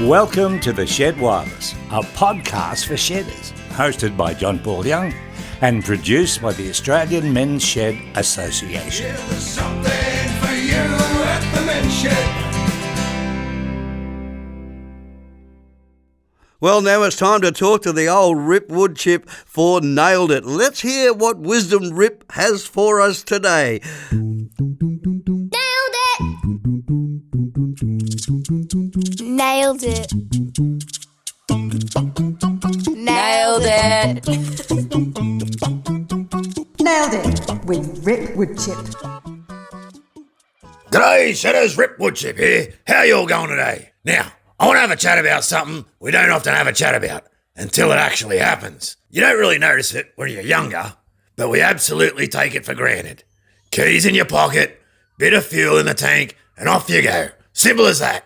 Welcome to The Shed Wireless, a podcast for shedders, hosted by John Paul Young and produced by the Australian Men's Shed Association. Yeah, there's something for you at the Men's Shed. Well, now it's time to talk to the old Rip Woodchip for Nailed It. Let's hear what Wisdom Rip has for us today. Nailed it. Nailed it. Nailed it with Rip Woodchip. G'day, Shedders, Rip Woodchip here. How you all going today? Now, I want to have a chat about something we don't often have a chat about until it actually happens. You don't really notice it when you're younger, but we absolutely take it for granted. Keys in your pocket, bit of fuel in the tank, and off you go. Simple as that.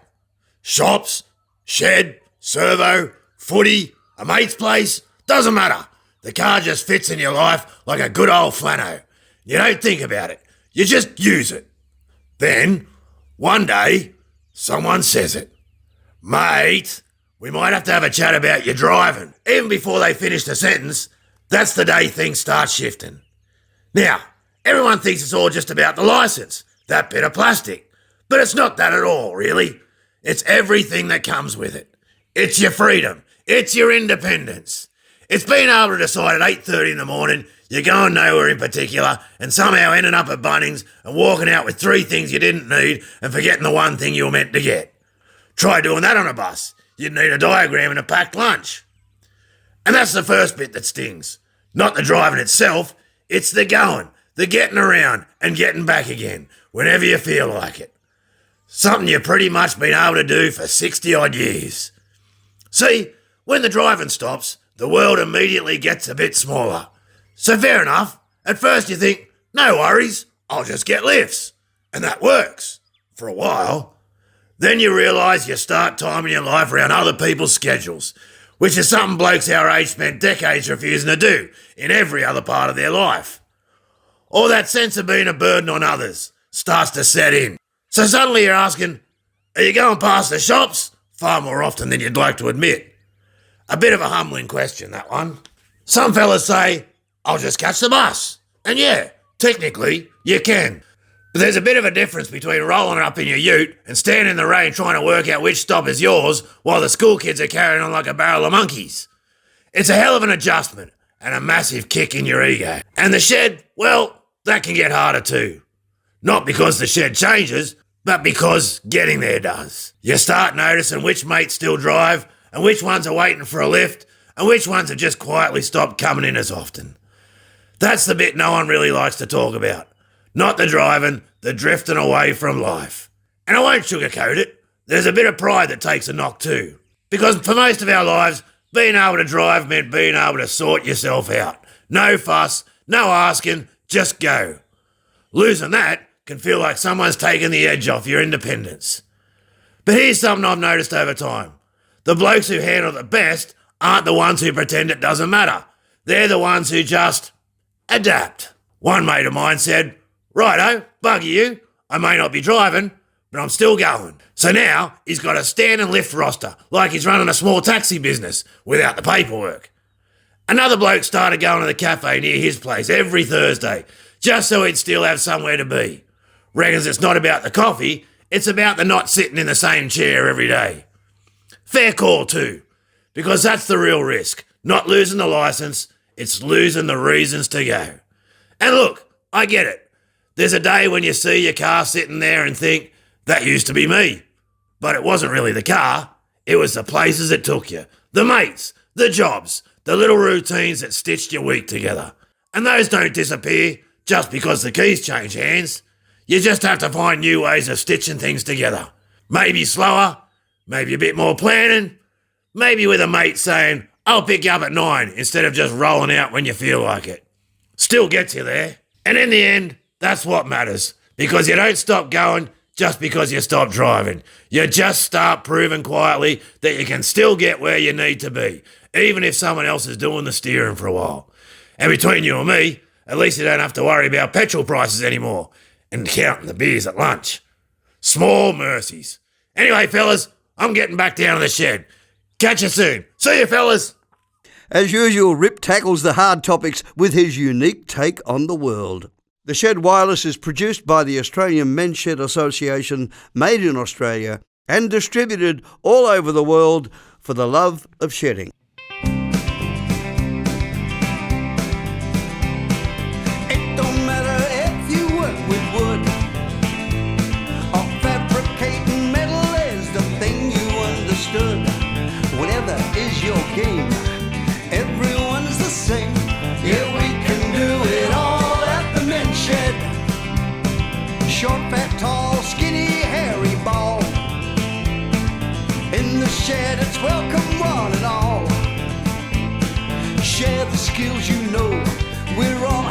Shops, shed, servo, footy, a mate's place, doesn't matter. The car just fits in your life like a good old flano. You don't think about it. You just use it. Then, one day, someone says it. Mate, we might have to have a chat about your driving. Even before they finish the sentence, that's the day things start shifting. Now, everyone thinks it's all just about the licence, that bit of plastic. But it's not that at all, really. It's everything that comes with it. It's your freedom. It's your independence. It's being able to decide at 8:30 in the morning you're going nowhere in particular and somehow ending up at Bunnings and walking out with 3 things you didn't need and forgetting the one thing you were meant to get. Try doing that on a bus. You'd need a diagram and a packed lunch. And that's the first bit that stings. Not the driving itself, it's the going, the getting around and getting back again whenever you feel like it. Something you've pretty much been able to do for 60 odd years. See, when the driving stops, the world immediately gets a bit smaller. So fair enough, at first you think, no worries, I'll just get lifts. And that works. For a while. Then you realise you start timing your life around other people's schedules, which is something blokes our age spent decades refusing to do in every other part of their life. Or that sense of being a burden on others starts to set in. So suddenly you're asking, are you going past the shops? Far more often than you'd like to admit. A bit of a humbling question, that one. Some fellas say, I'll just catch the bus. And yeah, technically, you can. But there's a bit of a difference between rolling up in your ute and standing in the rain trying to work out which stop is yours while the school kids are carrying on like a barrel of monkeys. It's a hell of an adjustment and a massive kick in your ego. And the shed, well, that can get harder too. Not because the shed changes, but because getting there does. You start noticing which mates still drive and which ones are waiting for a lift and which ones have just quietly stopped coming in as often. That's the bit no one really likes to talk about. Not the driving, the drifting away from life. And I won't sugarcoat it. There's a bit of pride that takes a knock too. Because for most of our lives, being able to drive meant being able to sort yourself out. No fuss, no asking, just go. Losing that can feel like someone's taken the edge off your independence. But here's something I've noticed over time. The blokes who handle it best aren't the ones who pretend it doesn't matter. They're the ones who just adapt. One mate of mine said, righto, bugger you, I may not be driving, but I'm still going. So now he's got a stand and lift roster, like he's running a small taxi business without the paperwork. Another bloke started going to the cafe near his place every Thursday, just so he'd still have somewhere to be. Reckons it's not about the coffee, it's about the not sitting in the same chair every day. Fair call too, because that's the real risk. Not losing the licence, it's losing the reasons to go. And look, I get it. There's a day when you see your car sitting there and think, that used to be me. But it wasn't really the car, it was the places it took you. The mates, the jobs, the little routines that stitched your week together. And those don't disappear just because the keys change hands. You just have to find new ways of stitching things together. Maybe slower, maybe a bit more planning, maybe with a mate saying, I'll pick you up at 9 instead of just rolling out when you feel like it. Still gets you there. And in the end, that's what matters, because you don't stop going just because you stop driving. You just start proving quietly that you can still get where you need to be, even if someone else is doing the steering for a while. And between you and me, at least you don't have to worry about petrol prices anymore and counting the beers at lunch. Small mercies. Anyway, fellas, I'm getting back down to the shed. Catch you soon. See you, fellas. As usual, Rip tackles the hard topics with his unique take on the world. The Shed Wireless is produced by the Australian Men's Shed Association, made in Australia, and distributed all over the world for the love of shedding. It don't matter if you work with wood or fabricating metal is the thing you understood. Whatever is your game, everyone's the same. Yeah, we can do it all at the men's shed. Short, fat, tall, skinny, hairy, bald. In the shed, it's welcome one and all. Share the skills you know. We're all